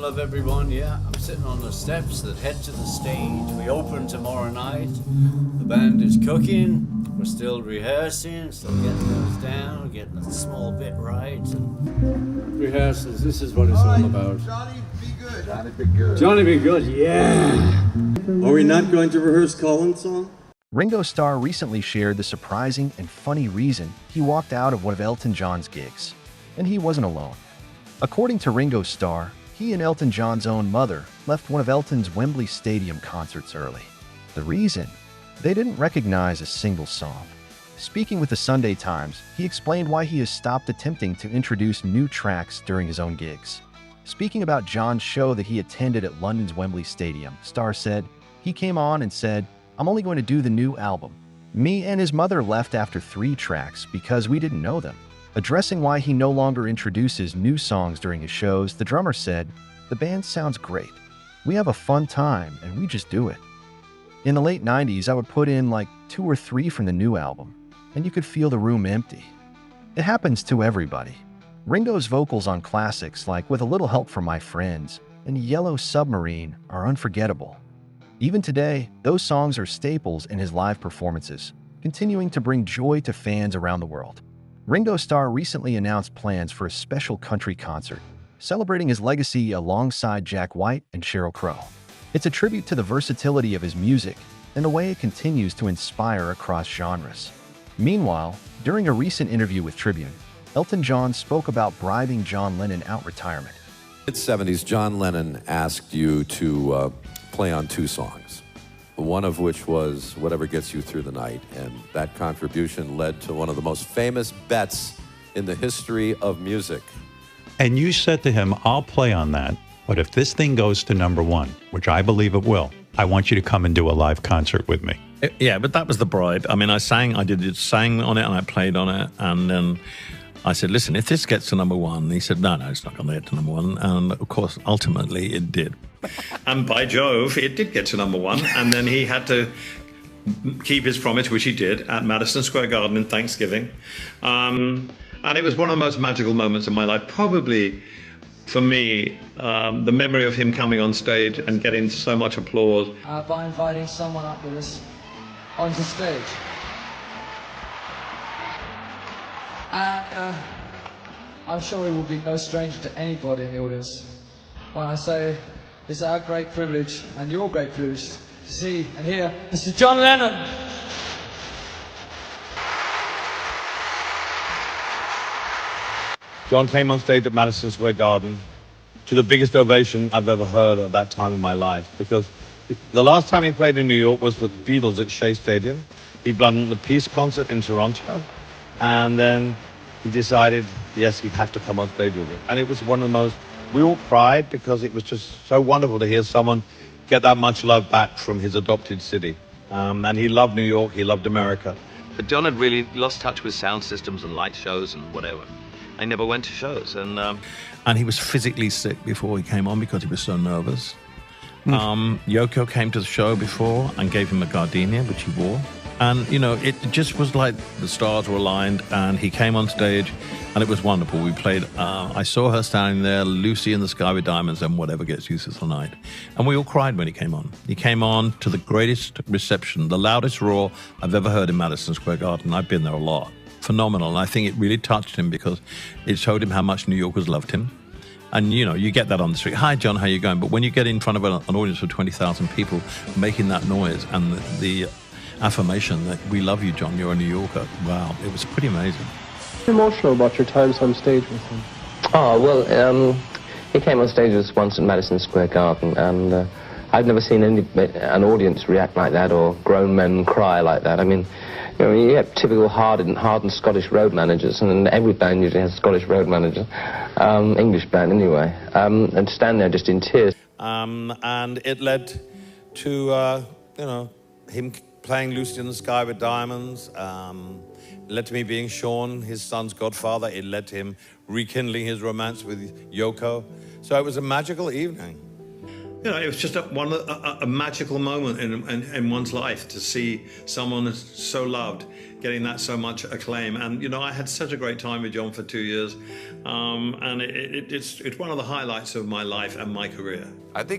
Hello everyone, yeah, I'm sitting on the steps that head to the stage. We open tomorrow night. The band is cooking. We're still rehearsing, still getting those down, getting a small bit right. And rehearsals, this is what it's all about. Johnny, be good. Johnny, be good. Johnny, be good, yeah. Are we not going to rehearse Colin's song? Ringo Starr recently shared the surprising and funny reason he walked out of one of Elton John's gigs. And he wasn't alone. According to Ringo Starr, he and Elton John's own mother left one of Elton's Wembley Stadium concerts early. The reason? They didn't recognize a single song. Speaking with the Sunday Times, he explained why he has stopped attempting to introduce new tracks during his own gigs. Speaking about John's show that he attended at London's Wembley Stadium, Starr said, "He came on and said, 'I'm only going to do the new album.' Me and his mother left after 3 tracks because we didn't know them." Addressing why he no longer introduces new songs during his shows, the drummer said, "The band sounds great. We have a fun time and we just do it." In the late 90s, I would put in like 2 or 3 from the new album, and you could feel the room empty. It happens to everybody. Ringo's vocals on classics like With a Little Help from My Friends and Yellow Submarine are unforgettable. Even today, those songs are staples in his live performances, continuing to bring joy to fans around the world. Ringo Starr recently announced plans for a special country concert, celebrating his legacy alongside Jack White and Sheryl Crow. It's a tribute to the versatility of his music and the way it continues to inspire across genres. Meanwhile, during a recent interview with Tribune, Elton John spoke about bribing John Lennon out retirement. In the 70s, John Lennon asked you to play on 2 songs, one of which was Whatever Gets You Through the Night, and that contribution led to one of the most famous bets in the history of music. And you said to him, "I'll play on that, but if this thing goes to #1, which I believe it will, I want you to come and do a live concert with me." Yeah, but that was the bribe. I mean, I sang on it and I played on it, and then I said, "Listen, if this gets to #1," and he said, no, it's not going to get to #1. And of course, ultimately it did. And by Jove, it did get to #1. And then he had to keep his promise, which he did, at Madison Square Garden in Thanksgiving. And it was one of the most magical moments of my life. Probably, for me, the memory of him coming on stage and getting so much applause. By inviting someone up with us onto stage. And I'm sure he will be no stranger to anybody in the audience when I say it's our great privilege and your great privilege to see and hear Mr. John Lennon. John came on stage at Madison Square Garden to the biggest ovation I've ever heard at that time in my life, because the last time he played in New York was with the Beatles at Shea Stadium. He'd done the Peace concert in Toronto, and then he decided, yes, he'd have to come on stage with it. And it was one of the most, we all cried because it was just so wonderful to hear someone get that much love back from his adopted city. And he loved New York, he loved America. But John had really lost touch with sound systems and light shows and whatever. I never went to shows. And he was physically sick before he came on because he was so nervous. Yoko came to the show before and gave him a gardenia, which he wore. And, you know, it just was like the stars were aligned, and he came on stage, and it was wonderful. We played, I saw her standing there, Lucy in the Sky with Diamonds, and Whatever Gets You Through the Night. And we all cried when he came on. He came on to the greatest reception, the loudest roar I've ever heard in Madison Square Garden. I've been there a lot. Phenomenal. And I think it really touched him because it showed him how much New Yorkers loved him. And, you know, you get that on the street. "Hi, John, how you going?" But when you get in front of an audience of 20,000 people making that noise and the affirmation that "We love you, John, you're a New Yorker," wow, it was pretty amazing. Emotional about your times on stage with him? Oh, well, he came on stage with us once at Madison Square Garden, and I've never seen an audience react like that or grown men cry like that. I mean, you know, you get typical hardened Scottish road managers, and every band usually has a Scottish road manager, English band anyway, and stand there just in tears. And it led to, you know, him playing Lucy in the Sky with Diamonds. It led to me being Sean, his son's godfather. It led to him rekindling his romance with Yoko. So it was a magical evening. You know, it was just a magical moment in one's life to see someone so loved getting that so much acclaim. And, you know, I had such a great time with John for 2 years. And it's one of the highlights of my life and my career. I think